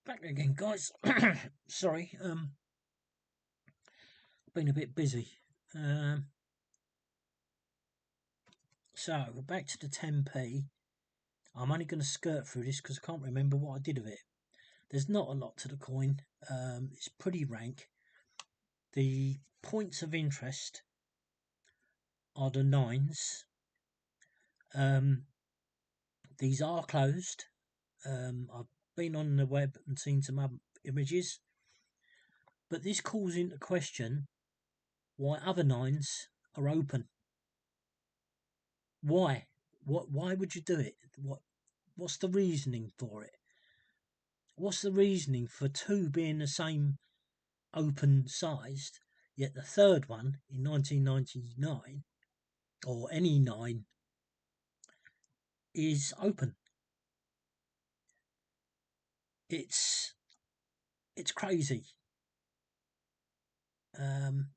Back again, guys. Sorry, been a bit busy. Um, so we're back to the 10p. I'm only going to skirt through this because I can't remember what I did of it. There's not a lot to the coin. It's pretty rank. The points of interest are the nines. These are closed. I've been on the web and seen some other images, but this calls into question why other nines are open. Why? Why would you do it? What's the reasoning for it? What's the reasoning for two being the same open sized, yet the third one in 1999 or any nine is open? It's crazy.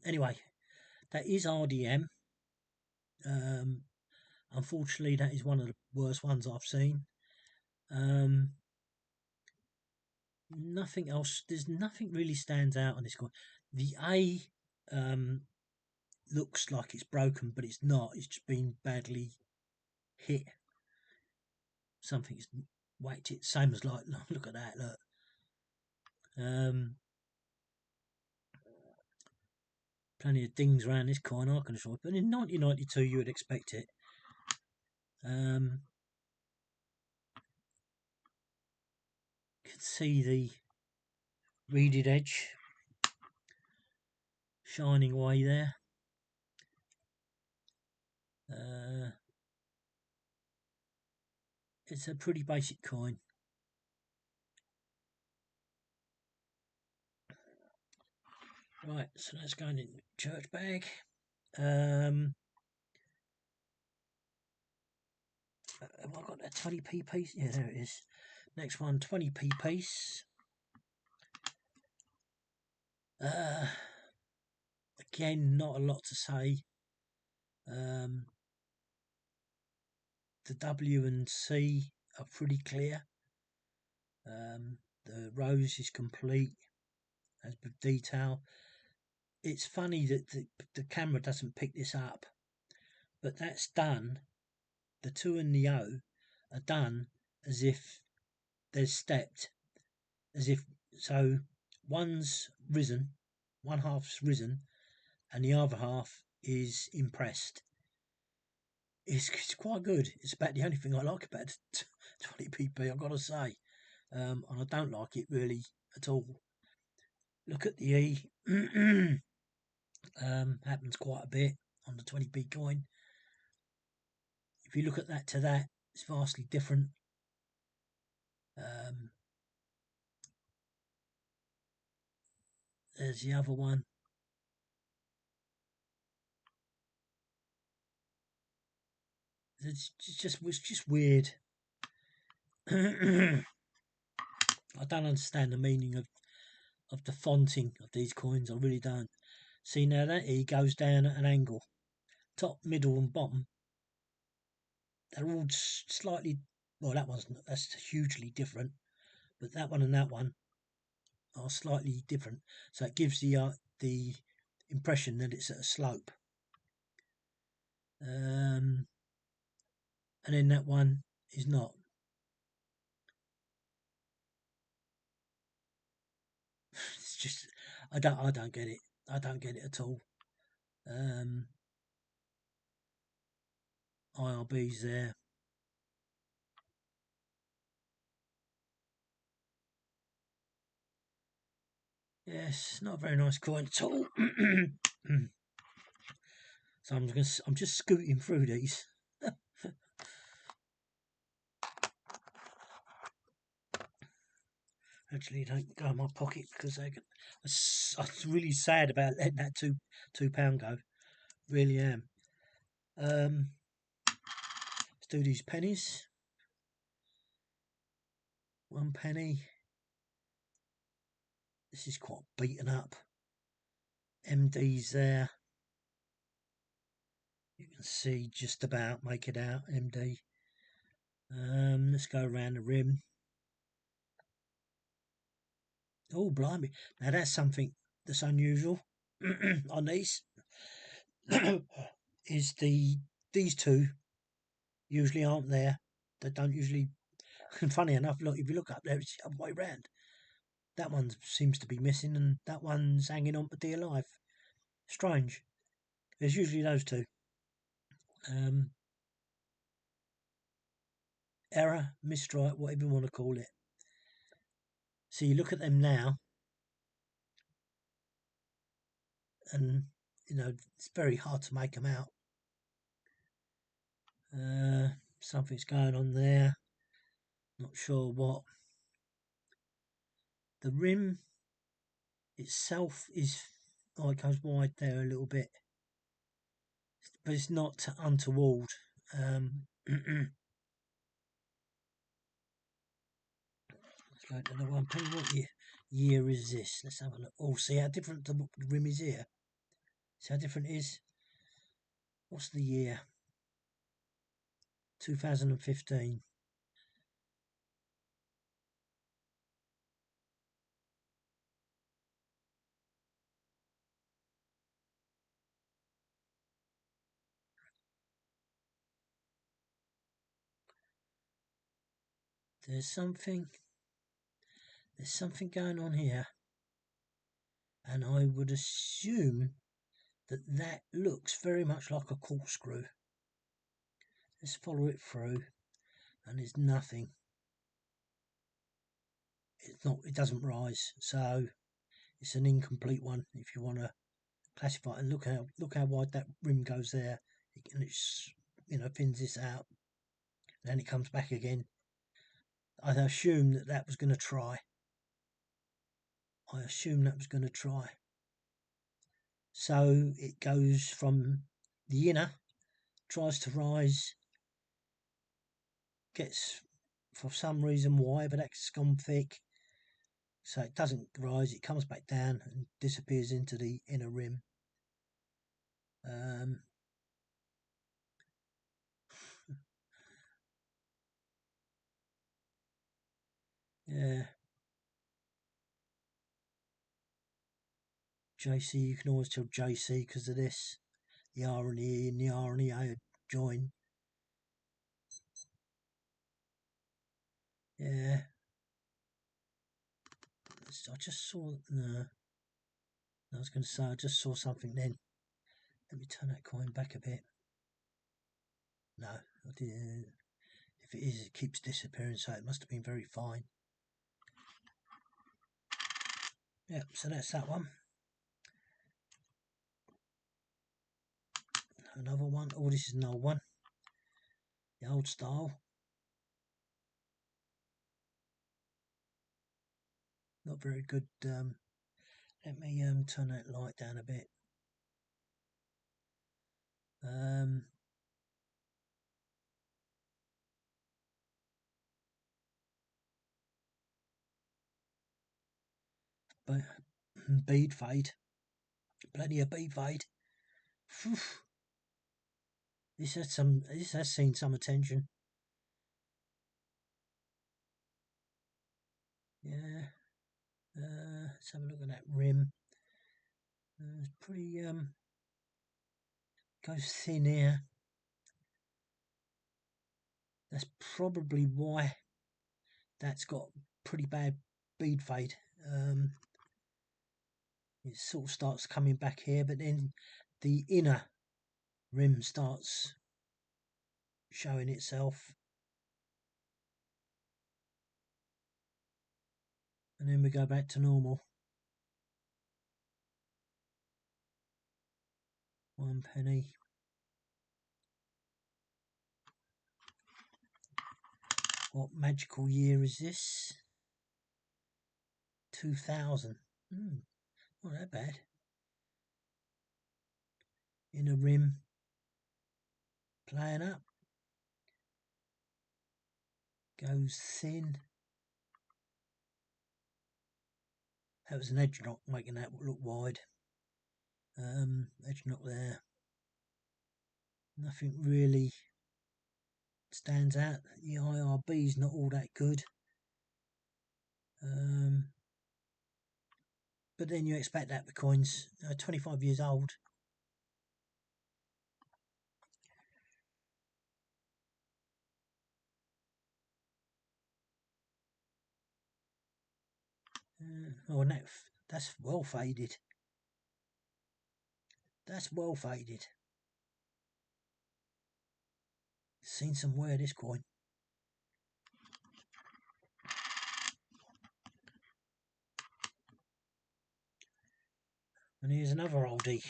Anyway, that is RDM. Unfortunately, that is one of the worst ones I've seen. Nothing else. There's nothing really stands out on this coin. The A looks like it's broken, but it's not. It's just been badly hit. Something's whacked it. Same as like, look at that. Look. Plenty of dings around this coin, I can assure you. But in 1992, you would expect it. You can see the reeded edge shining away there. It's a pretty basic coin. Right, so that's going in the church bag. Have I got that 20p piece? Yeah, there it is. Next one, 20p piece. Again, not a lot to say. The W and C are pretty clear. The rose is complete, as with detail. It's funny that the camera doesn't pick this up, but that's done. The 2 and the O are done as if they're stepped, as if so. One's risen, one half's risen, and the other half is impressed. It's quite good. It's about the only thing I like about 20pp, I've got to say. And I don't like it really at all. Look at the E. Happens quite a bit on the 20p coin. If you look at that to that, it's vastly different. There's the other one. It's just weird. I don't understand the meaning of the fonting of these coins. I really don't. See, now that E goes down at an angle. Top, middle and bottom, they're all slightly, well, that's hugely different, but that one and that one are slightly different, so it gives the impression that it's at a slope. And then that one is not. It's just, I don't get it. I don't get it at all. IRB's there. Yes, not a very nice coin at all. So I'm just scooting through these. Actually, don't go in my pocket because I'm really sad about letting that £2 go. Really am. Let's do these pennies. 1 penny. This is quite beaten up. MD's there. You can see just about, make it out, MD. Let's go around the rim. Oh, blimey. Now that's something that's unusual on these. Is these two usually aren't there. They don't usually. And funny enough, look, if you look up there, it's the other way round. That one seems to be missing, and that one's hanging on for dear life. Strange. There's usually those two. Um, Error, misstrike, whatever you want to call it. So you look at them now, and it's very hard to make them out. Something's going on there. Not sure what. The rim itself is, it goes wide there a little bit, but it's not untoward. Let's go to the one. Penny, what year is this? Let's have a look. Oh, see how different the rim is here. See how different it is. What's the year? 2015. There's something going on here, and I would assume that looks very much like a corkscrew. Let's follow it through, and there's nothing. It doesn't rise, so it's an incomplete one if you want to classify it. And look how wide that rim goes there, and it's thins this out, then it comes back again. I assume that was going to try. So it goes from the inner, tries to rise, gets, for some reason why, but that's gone thick, so it doesn't rise. It comes back down and disappears into the inner rim. Yeah. JC, you can always tell JC because of this. The R and the E and the R and the A join. Yeah. I just saw. No. I was going to say, I just saw something then. Let me turn that coin back a bit. No, I didn't. If it is, it keeps disappearing, so it must have been very fine. Yep, so that's that one. Another one. Oh, this is an old one. The old style. Not very good. Let me turn that light down a bit. But bead fade. Plenty of bead fade. Whew. This has seen some attention. Yeah. Let's have a look at that rim. It's pretty goes thin here. That's probably why that's got pretty bad bead fade. It sort of starts coming back here, but then the inner rim starts showing itself, and then we go back to normal. 1 penny. What magical year is this? 2000. Not that bad. Inner rim playing up. Goes thin. That was an edge knock making that look wide. Edge knock there. Nothing really stands out. The IRB is not all that good. But then you expect that the coin's 25 years old. Oh, and that's well faded. That's well faded. Seen some wear this coin. And here's another oldie.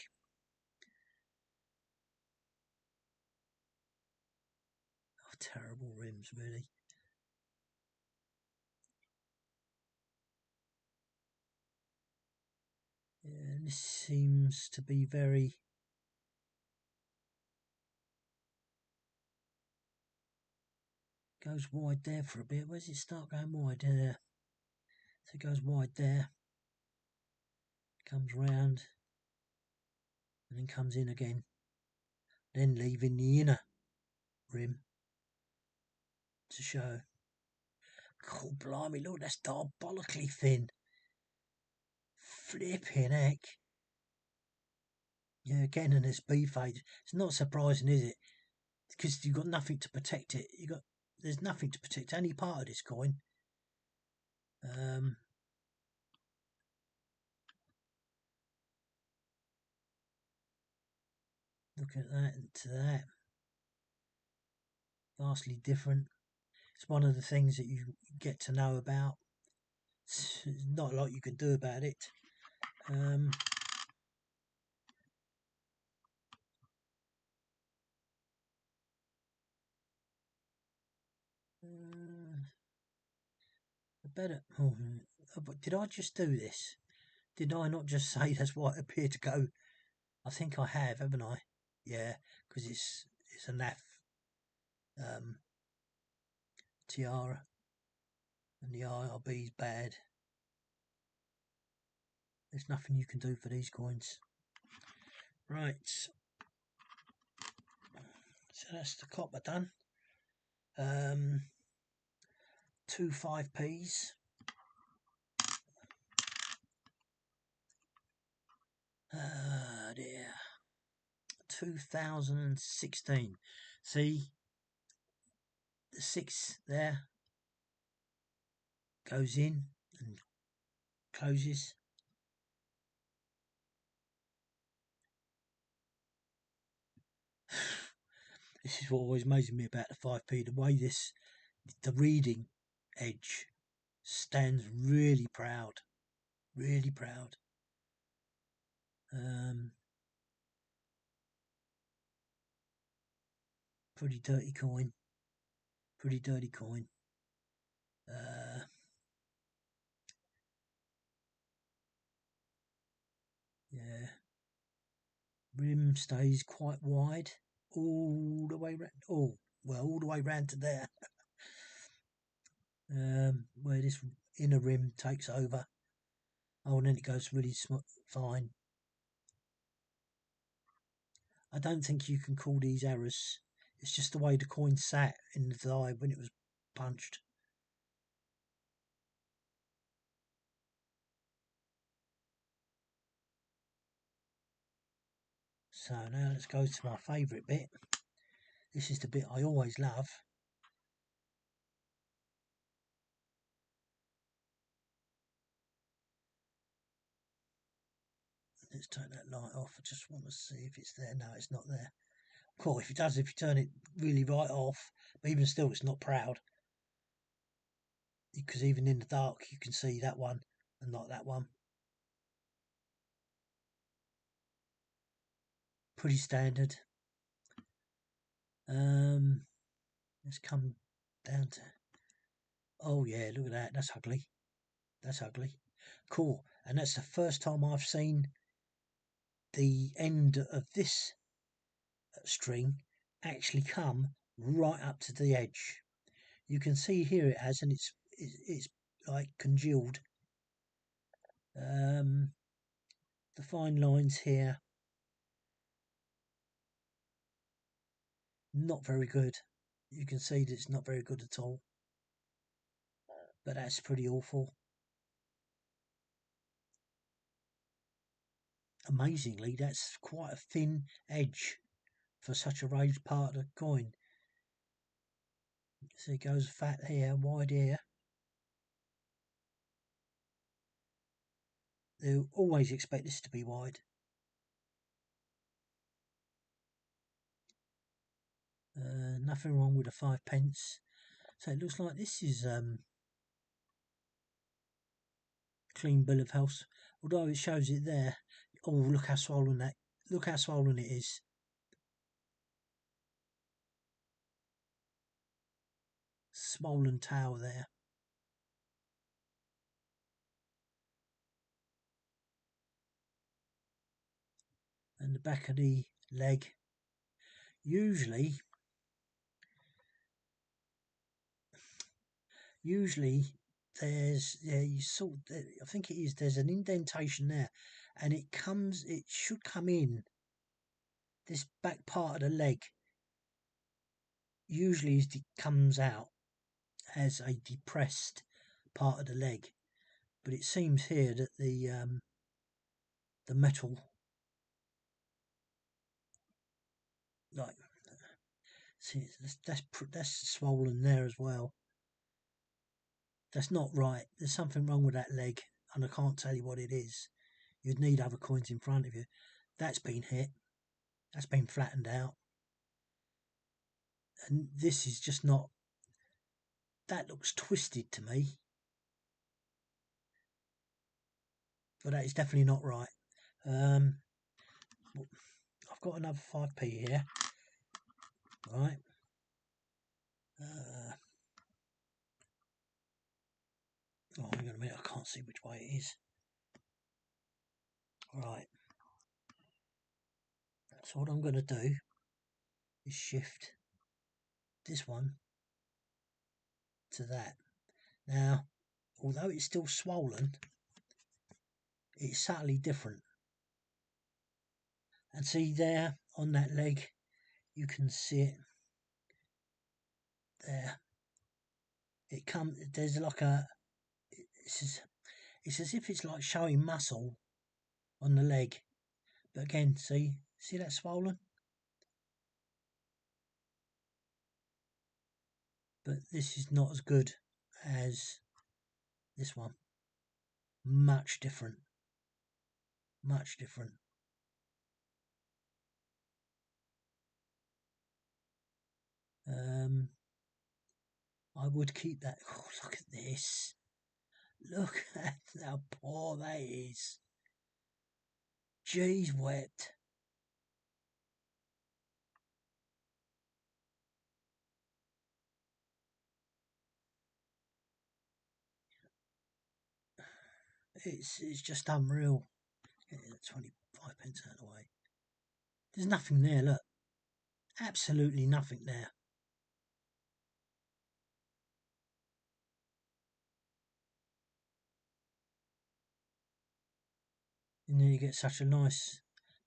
Oh, terrible rims, really. Yeah, this seems to be very... Goes wide there for a bit. Where's it start going wide? There. So it goes wide there. Comes round. And then comes in again. Then leaving the inner rim to show. Oh, blimey, look, that's diabolically thin. Flipping heck. Yeah, again, and it's B-fade. It's not surprising, is it? Because you've got nothing to protect it. There's nothing to protect any part of this coin. Look at that and to that. Vastly different. It's one of the things that you get to know about. There's not a lot you can do about it. Better. Oh, but did I just do this? Did I not just say that's what I appear to go? I think I have, haven't I? Yeah, because it's a NAF tiara, and the IRB's bad. There's nothing you can do for these coins. Right. So that's the copper done. 2 5p's. Dear. 2016. See, the 6 there goes in and closes. This is what always amazes me about the 5p, the way the reading edge stands really proud. Really proud. Pretty dirty coin. Pretty dirty coin. Yeah. Rim stays quite wide all the way round. Oh, well, all the way round to there. Where this inner rim takes over. Oh, and then it goes really fine. I don't think you can call these errors. It's just the way the coin sat in the die when it was punched. So now let's go to my favourite bit. This is the bit I always love. Let's turn that light off. I just want to see if it's there. No, it's not there. Cool, if it does, if you turn it really right off, but even still, it's not proud. Because even in the dark, you can see that one and not that one. Pretty standard. Let's come down to... Oh yeah, look at that. That's ugly. That's ugly. Cool. And that's the first time I've seen the end of this string actually come right up to the edge. You can see here it has, and it's like congealed. The fine lines here, not very good. You can see that it's not very good at all. But that's pretty awful. amazingly, that's quite a thin edge for such a raised part of the coin. So it goes fat here, wide here. They always expect this to be wide. Nothing wrong with the 5p. So it looks like this is clean bill of health. Although it shows it there. Oh, look how swollen that. Look how swollen it is. Swollen tail there. And the back of the leg. Usually there's I think it is, there's an indentation there, and it should come in this back part of the leg. Usually it comes out as a depressed part of the leg, but it seems here that the metal, like, see, that's swollen there as well. That's not right. There's something wrong with that leg, and I can't tell you what it is. You'd need other coins in front of you. That's been hit. That's been flattened out. And this is just not. That looks twisted to me. But that is definitely not right. I've got another 5p here. Right. Oh, hang on a minute. I can't see which way it is. Right. So what I'm going to do is shift this one to that. Now, although it's still swollen, it's subtly different. And see there on that leg, you can see it there. There's like it's as if it's like showing muscle on the leg. But again, see that swollen? But this is not as good as this one. Much different. Much different. I would keep that. Oh, look at this. Look at how poor that is. Jeez wept. It's just unreal. Get 25p out of the way. There's nothing there, look. Absolutely nothing there. And then you get such a nice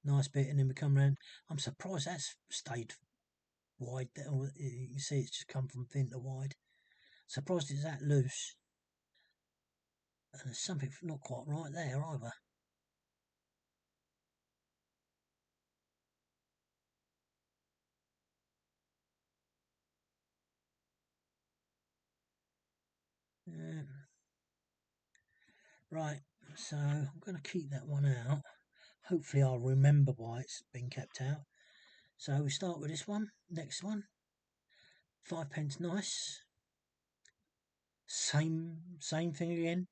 bit, and then we come round. I'm surprised that's stayed wide. You can see it's just come from thin to wide. Surprised it's that loose. And there's something not quite right there either. Right, so I'm going to keep that one out. Hopefully I'll remember why it's been kept out. So we start with this one, next one. 5p, nice. Same thing again.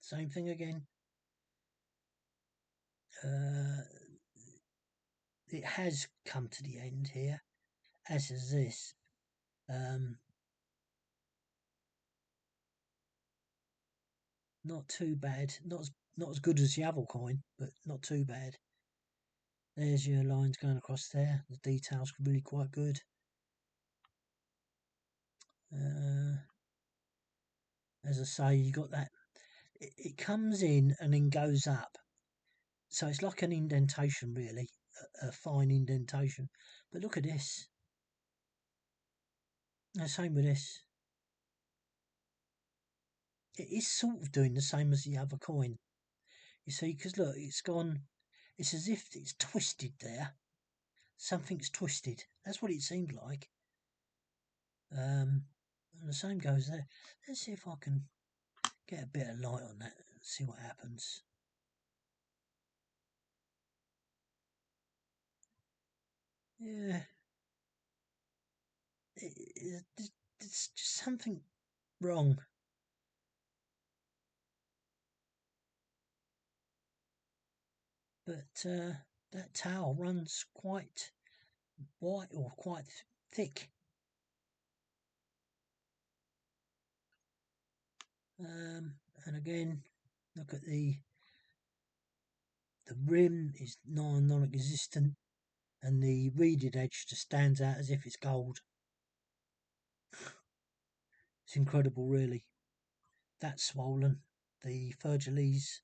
Same thing again. It has come to the end here, as is this. Not too bad. Not as good as the other coin, but not too bad. There's your lines going across there. The detail's really quite good. As I say, you got that. It comes in and then goes up. So it's like an indentation, really, a fine indentation. But look at this. The same with this. It is sort of doing the same as the other coin. You see, because look, it's gone. It's as if it's twisted there. Something's twisted. That's what it seemed like. And the same goes there. Let's see if I can get a bit of light on that and see what happens. Yeah. There's just something wrong. But that towel runs quite white or quite thick. And again, look at the rim is non-existent, and the reeded edge just stands out as if it's gold. It's incredible, really. That's swollen. The Virgilese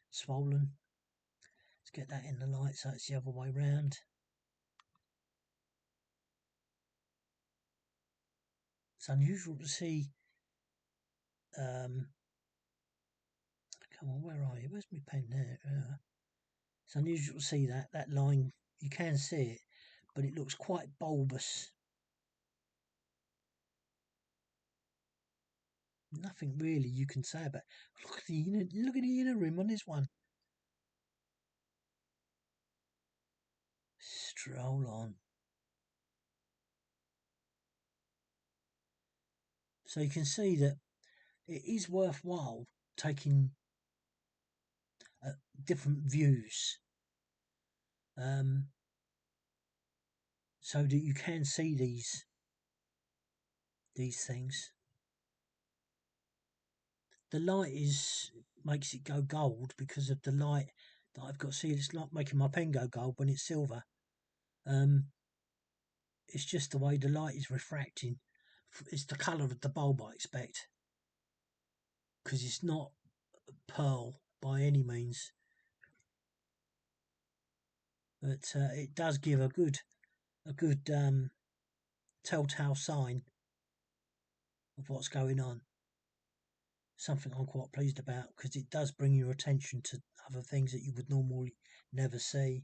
swollen. Let's get that in the light so it's the other way round. It's unusual to see. Come on, where are you? Where's my pen there? It's unusual to see that line. You can see it, but it looks quite bulbous. Nothing really you can say about it. Look at the inner rim on this one. Stroll on. So you can see that it is worthwhile taking different views, so that you can see these things. The light makes it go gold because of the light that I've got. See, it's like making my pen go gold when it's silver. It's just the way the light is refracting. It's the colour of the bulb, I expect, because it's not pearl by any means, but it does give a good telltale sign of what's going on. Something I'm quite pleased about, because it does bring your attention to other things that you would normally never see.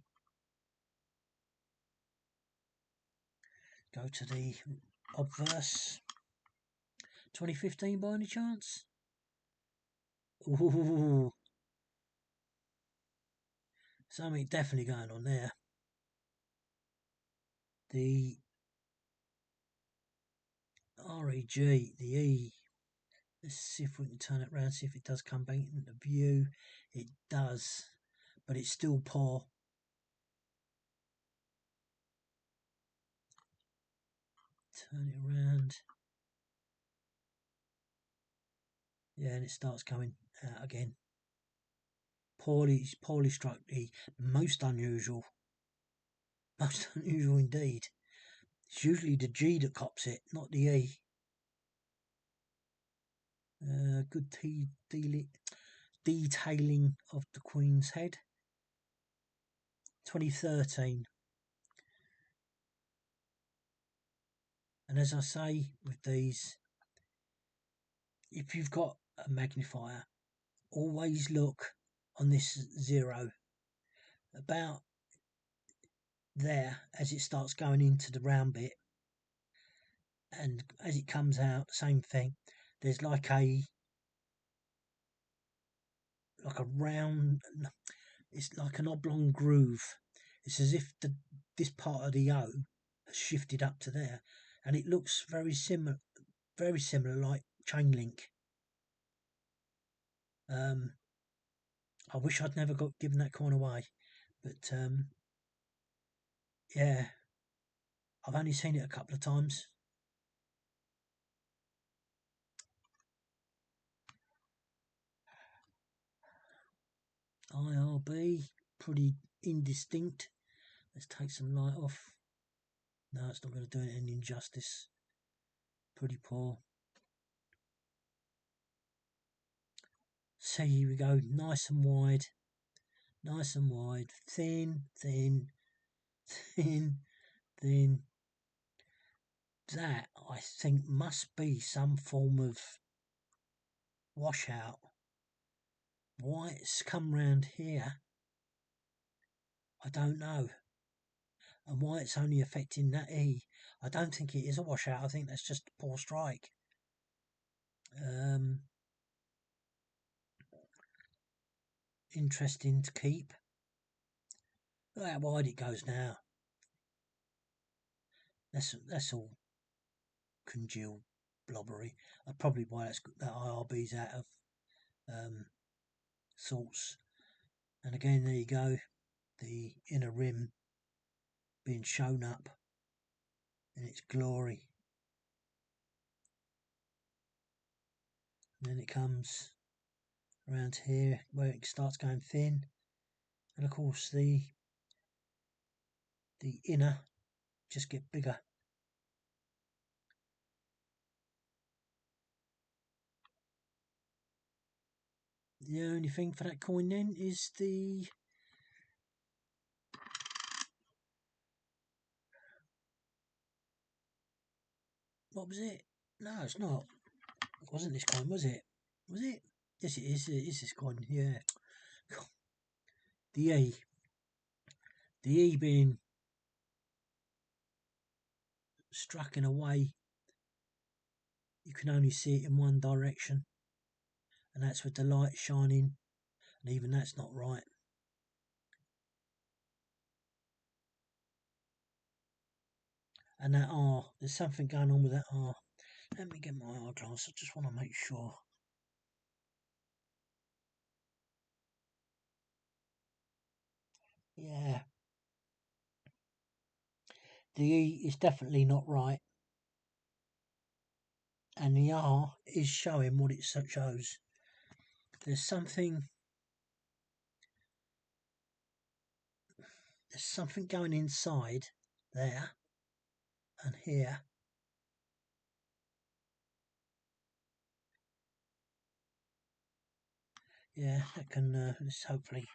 Go to the obverse. 2015 by any chance? Ooh, something definitely going on there. The REG, the E. Let's see if we can turn it around, see if it does come back into view. It does, but it's still poor. Turn it around. Yeah, and it starts coming out again. Poorly struck. The most unusual. Most unusual indeed. It's usually the G that cops it, not the E. Good detailing of the Queen's head. 2013. And as I say with these, if you've got a magnifier, always look on this 0 about there as it starts going into the round bit, and as it comes out, same thing. There's like a round, it's like an oblong groove. It's as if this part of the O has shifted up to there, and it looks very similar like chain link. I wish I'd never given that coin away, but yeah, I've only seen it a couple of times. IRB, pretty indistinct. Let's take some light off. No, it's not going to do it any injustice. Pretty poor. So here we go, nice and wide, thin, thin, thin, thin. That, I think, must be some form of washout. Why it's come round here I don't know. And why it's only affecting that E, I don't think it is a washout. I think that's just a poor strike. Interesting to keep. Look how wide it goes now. That's all congealed blobbery. Probably why that IRB's out of sorts. And again, there you go, the inner rim being shown up in its glory. And then it comes around here where it starts going thin, and of course the inner just get bigger. The only thing for that coin then is what was it? No, it's not. It wasn't this coin, was it? Was it? Yes, it is. It is this coin. Yeah. The E. The E being struck in a way you can only see it in one direction, and that's with the light shining, and even that's not right. And that R, there's something going on with that R. Let me get my eyeglass, I just want to make sure. Yeah. The E is definitely not right. And the R is showing what it shows. There's something going inside there and here. Yeah, that can this hopefully,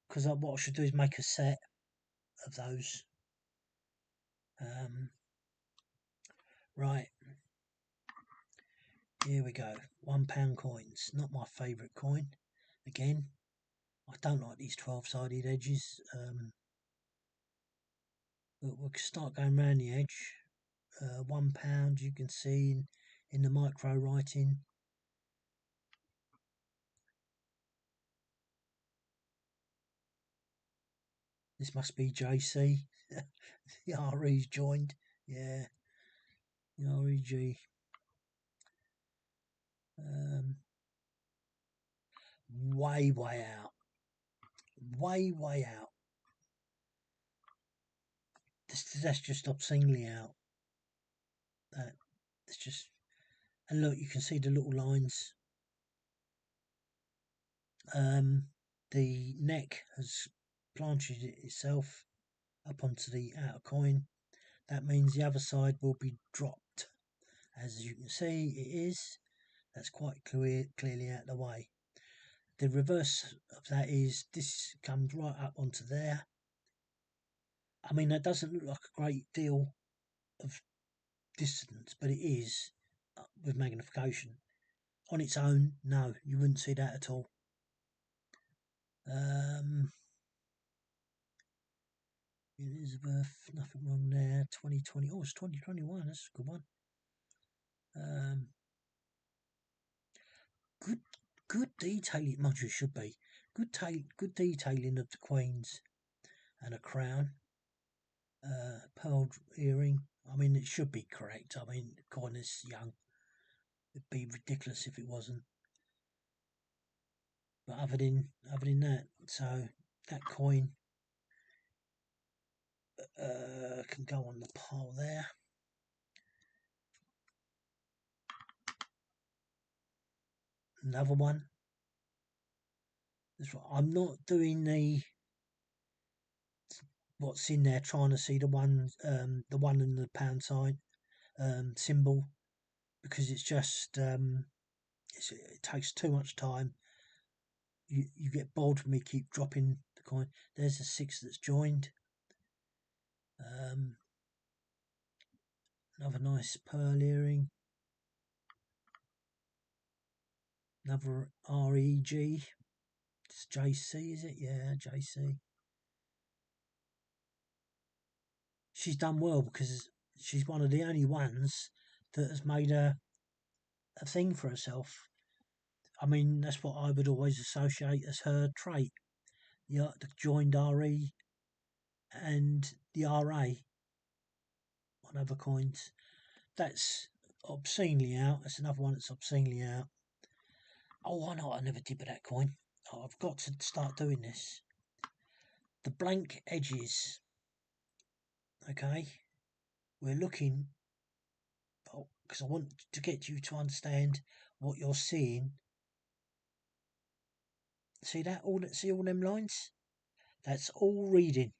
because what I should do is make a set of those. Right, here we go. £1 coins, not my favourite coin. Again, I don't like these 12-sided edges. But we'll start going around the edge. £1, you can see in the micro writing. This must be JC. The RE's joined. Yeah. The REG. Way out. Way out. That's just obscenely out. It's just, and look, you can see the little lines. The neck has planted itself up onto the outer coin. That means the other side will be dropped. As you can see, it is. That's quite clearly out of the way. The reverse of that is this comes right up onto there. I mean, that doesn't look like a great deal of distance, but it is with magnification. On its own, no, you wouldn't see that at all. Elizabeth, nothing wrong there. 2020. Oh, it's 2021. That's a good one. Good detailing. Much it should be. Good detailing of the queens and a crown. Pearl earring. I mean, it should be correct. I mean, the coin is young. It'd be ridiculous if it wasn't. But other than that, so that coin can go on the pile there. Another one. That's right. I'm not doing what's in there, trying to see the one in the pound sign symbol, because it's just it takes too much time. You get bored with me keep dropping the coin. There's a 6 that's joined. Another nice pearl earring. Another REG. It's JC, is it? Yeah, JC. she's done well because she's one of the only ones that has made a thing for herself. I mean, that's what I would always associate as her trait. The joined RE and the RA on other coins. That's obscenely out. That's another one that's obscenely out. Oh, why not? I never did with that coin. Oh, I've got to start doing this. The blank edges. Okay, we're looking. Oh, because I want to get you to understand what you're seeing. See that? See all them lines? That's all reading.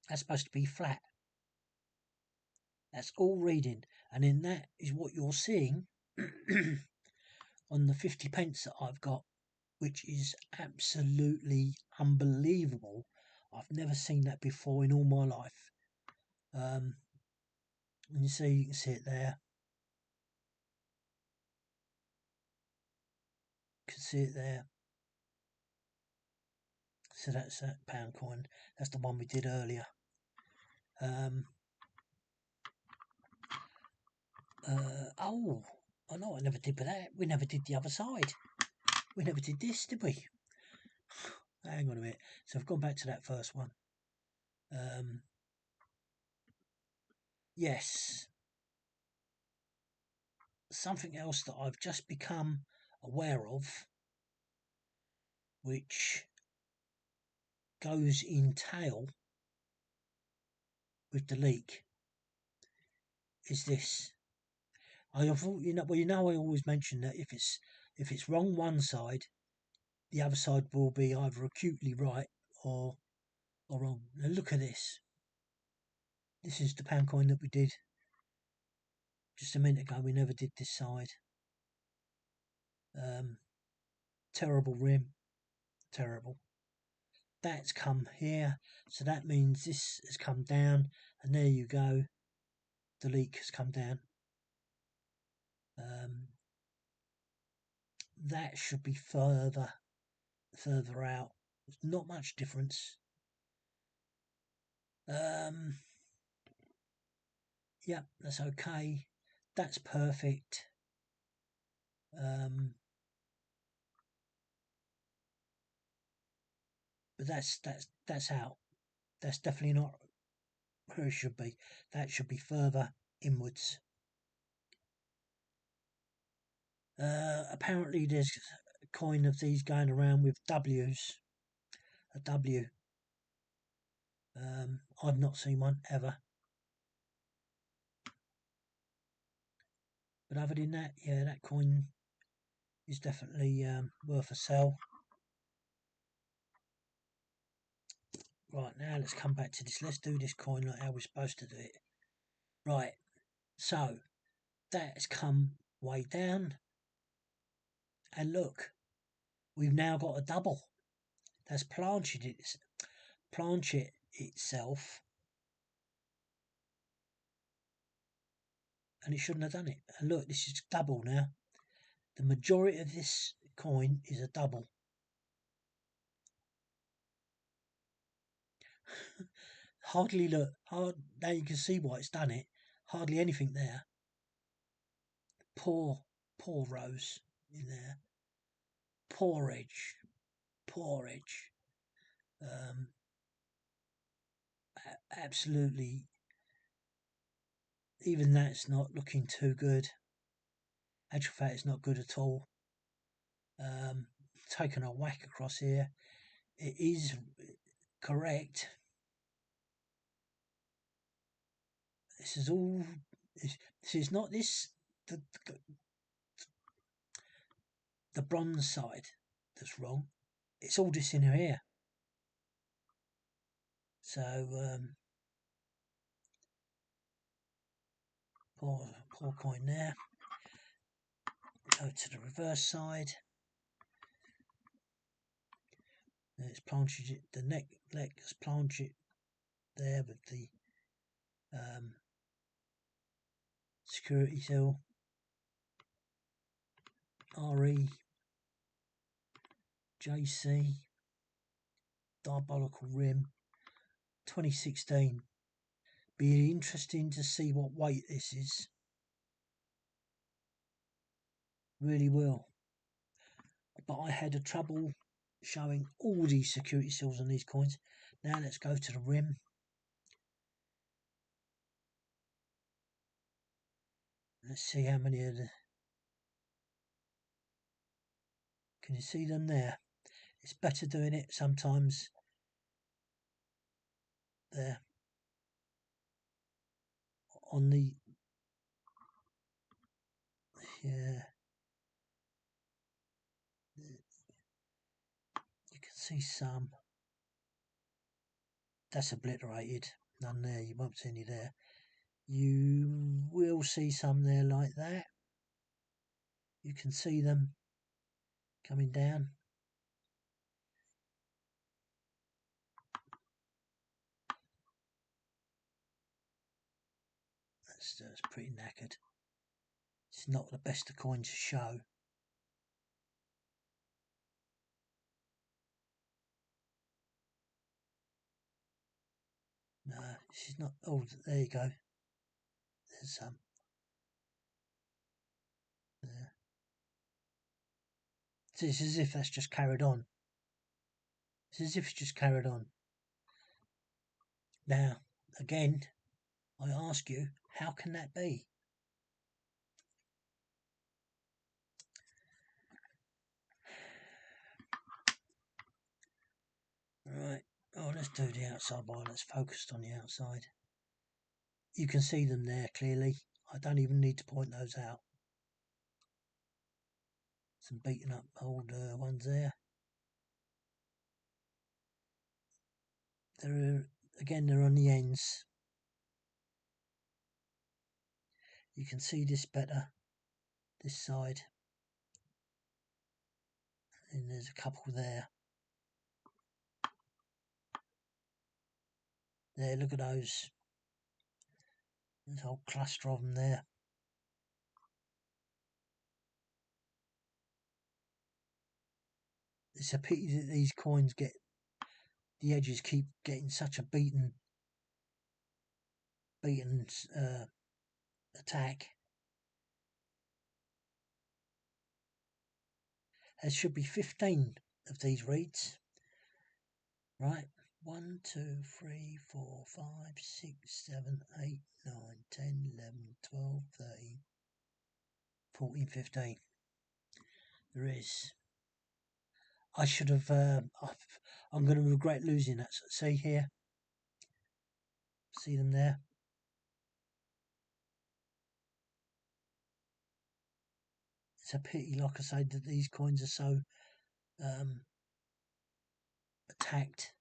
That's supposed to be flat. That's all reading, and then that is what you're seeing on the 50p that I've got, which is absolutely unbelievable. I've never seen that before in all my life. And you can see it there. You can see it there. So that's that pound coin. That's the one we did earlier. Oh, I know I never did with that. We never did the other side. We never did this, did we? Hang on a minute. So I've gone back to that first one. Yes. Something else that I've just become aware of, which goes in tail with the leak, is this. I thought, I always mention that if it's wrong one side, the other side will be either acutely right or wrong. Now look at this. This is the pound coin that we did just a minute ago. We never did this side. Terrible rim, terrible. That's come here, so that means this has come down, and there you go. The leak has come down. That should be further out. There's not much difference. Yep, that's okay. That's perfect. But that's out. That's definitely not where it should be. That should be further inwards. Apparently there's a coin of these going around with W's. A W. I've not seen one ever. But other than that, yeah, that coin is definitely worth a sell. Right, now let's come back to this. Let's do this coin like how we're supposed to do it. Right, so that's come way down. And look, we've now got a double. That's planched itself. And it shouldn't have done it. And look, this is double now. The majority of this coin is a double. Hardly now you can see why it's done it. Hardly anything there. Poor rose in there. Poor edge. Absolutely. Even that's not looking too good. Actual fact, it's not good at all. Taking a whack across here. It is correct. This is all. This is not this. The bronze side that's wrong. It's all this in here. So poor coin there. Go to the reverse side. It's planched it. The neck has planched it there with the security seal. RE, JC, diabolical rim. 2016. Be interesting to see what weight this is. Really will. But I had a trouble showing all these security seals on these coins. Now let's go to the rim. Let's see how many of the... Can you see them there? It's better doing it sometimes. There. On the... Yeah. You can see some. That's obliterated. None there. You won't see any there. You will see some there like that. You can see them coming down. That's pretty knackered. It's not the best of coins to show. No, she's not. Oh, there you go. There's some. There. It's as if that's just carried on. It's as if it's just carried on. Now, again, I ask you, how can that be? Right. Oh, let's do the outside while it's focused on the outside. You can see them there clearly. I don't even need to point those out. Some beaten up old ones there. They're on the ends. You can see this better, this side. And there's a couple there. There, look at those. There's a whole cluster of them there. It's a pity that these coins the edges keep getting such a beaten attack. There should be 15 of these reeds. Right. 1, 2, 3, 4, 5, 6, 7, 8, 9, 10, 11, 12, 13, 14, 15. There is. I should have. I'm going to regret losing that. See here? See them there? It's a pity, like I say, that these coins are so attacked.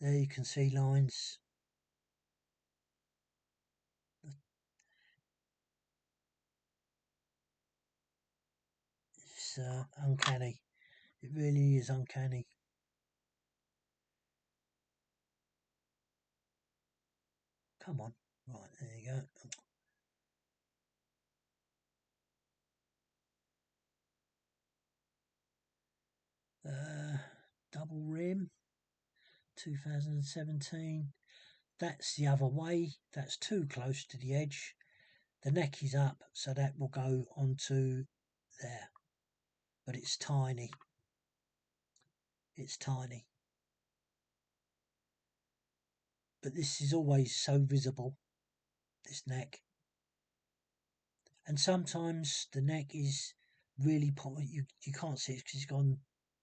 There you can see lines. It's uncanny. It really is uncanny. Come on. Right, there you go. Double rim. 2017. That's the other way. That's too close to the edge. The neck is up, so that will go onto there. But it's tiny. It's tiny. But this is always so visible, this neck. And sometimes the neck is really you can't see it because it's gone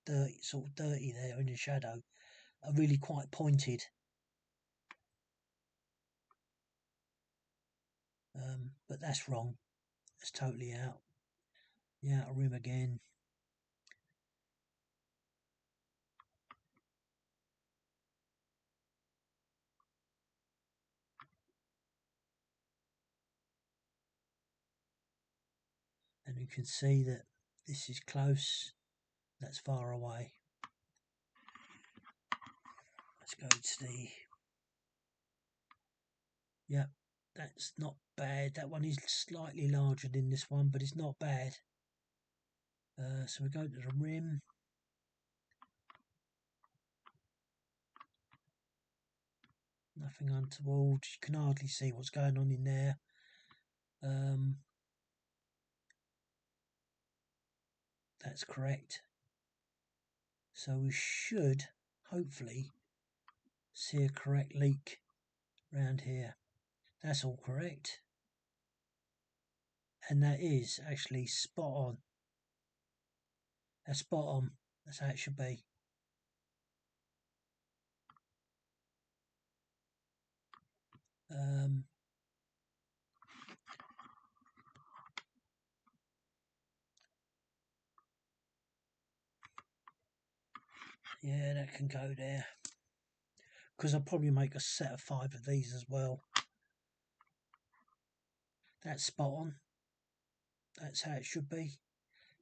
dirty, sort of dirty there in the shadow. Are really quite pointed. But that's wrong. It's totally out. The outer rim again. And you can see that this is close, that's far away. Let's go to the... Yeah, that's not bad. That one is slightly larger than this one, but it's not bad. So we go to the rim. Nothing untoward. You can hardly see what's going on in there. That's correct. So we should hopefully see a correct leak round here. That's all correct. And that is actually spot on. That's spot on. That's how it should be. Yeah, that can go there. Because I'll probably make a set of 5 of these as well. That's spot on. That's how it should be.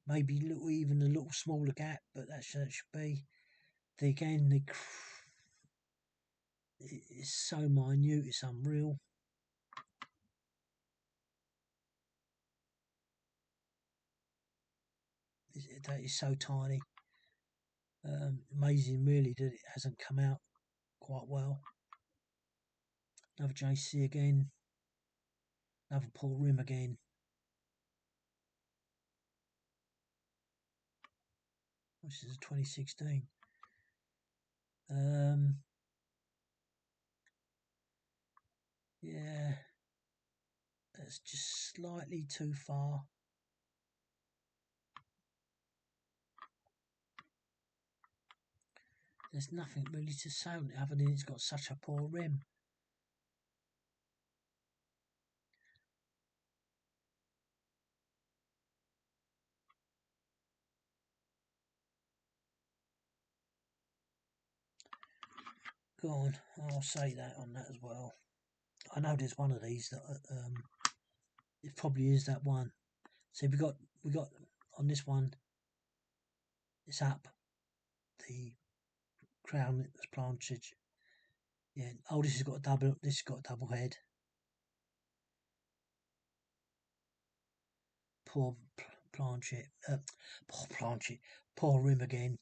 Maybe even a little smaller gap, but that's how it should be. It's so minute, it's unreal. That is so tiny. Amazing, really, that it hasn't come out quite well. Another JC again. Another Paul Rim again. This is a 2016. Yeah, that's just slightly too far. There's nothing really to say on it other than it's got such a poor rim. Go on, I'll say that on that as well. I know there's one of these that it probably is that one. So we got on this one. It's up. The crown that was planted. Yeah. Oh, this has got a double. This has got a double head. Poor Planchet. Poor Planchet. Poor rim again.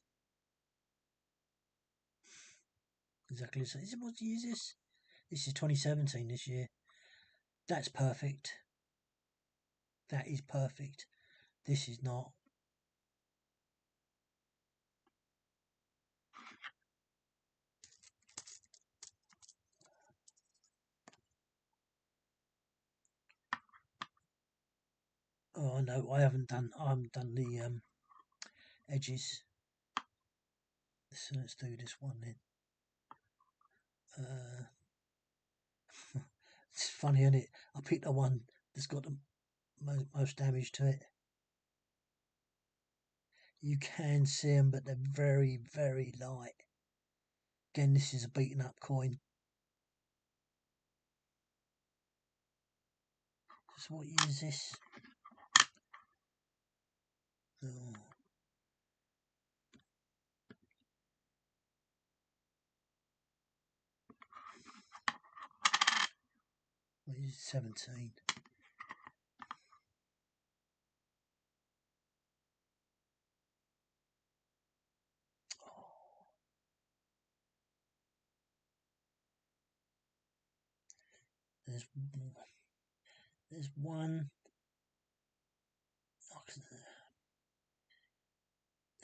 Exactly. So what year is this? This is 2017. This year. That's perfect. That is perfect. This is not. Oh no, I haven't done the edges. So let's do this one then. It's funny, isn't it? I picked the one that's got the most damage to it. You can see them, but they're very, very light. Again, this is a beaten up coin. So what year is this? Oh. What is it? 17. There's one.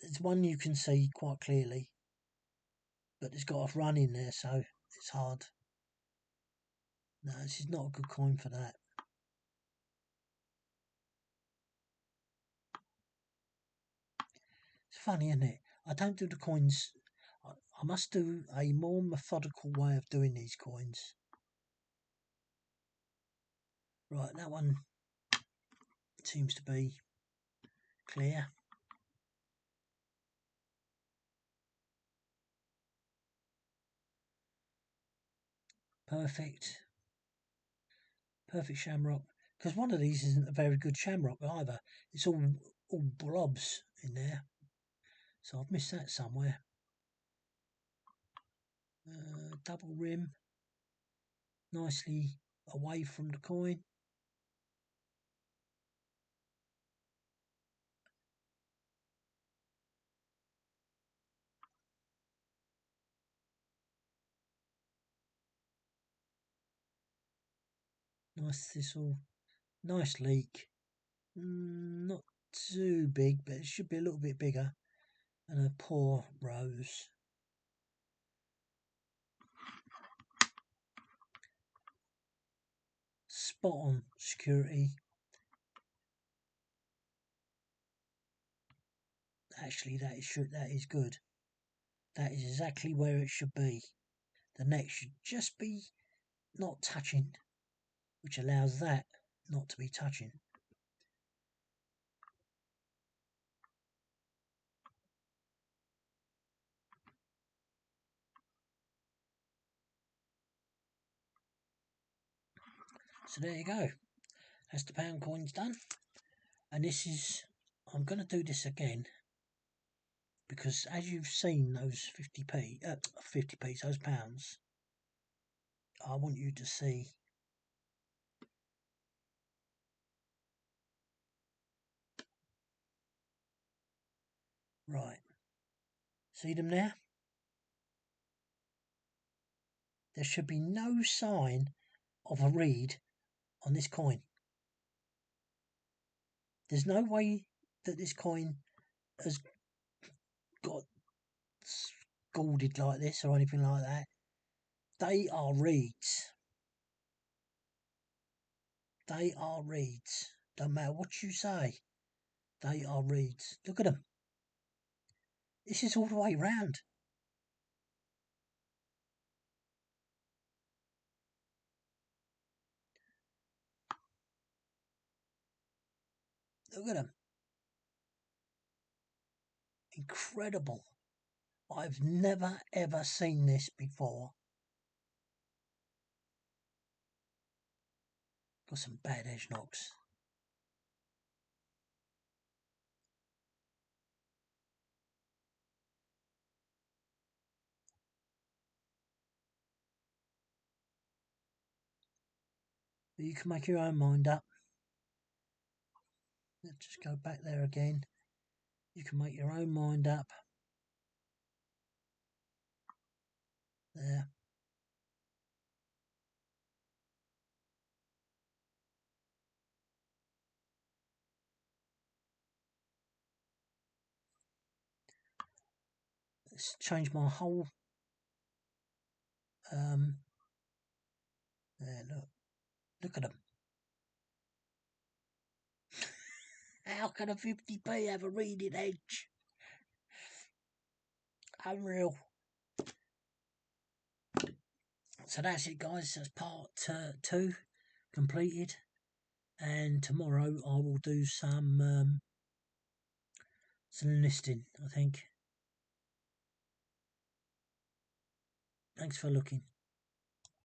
There's one you can see quite clearly, but it's got a run in there, so it's hard. No, this is not a good coin for that. It's funny, isn't it? I don't do the coins. I must do a more methodical way of doing these coins. Right, that one seems to be clear. Perfect. Perfect shamrock. Because one of these isn't a very good shamrock either. It's all blobs in there. So I've missed that somewhere. Double rim. Nicely away from the coin. Nice thistle. Nice leek. Not too big, but it should be a little bit bigger. And a poor rose. Spot on security. Actually, that is good. That is exactly where it should be. The neck should just be not touching, which allows that not to be touching. So there you go. That's the pound coins done. And this is, I'm going to do this again because as you've seen those 50p, those pounds, I want you to see right. See them there? There should be no sign of a read on this coin. There's no way that this coin has got scalded like this or anything like that. They are reeds. They are reeds. Don't matter what you say. They are reeds. Look at them. This is all the way round. Look at them. Incredible. I've never ever seen this before. Got some bad edge knocks. But you can make your own mind up. Let's just go back there again. You can make your own mind up. There. Let's change my whole there, look at them. How can a 50p have a reading edge? Unreal. So that's it, guys. That's part 2 completed, and tomorrow I will do some listing, I think. Thanks for looking.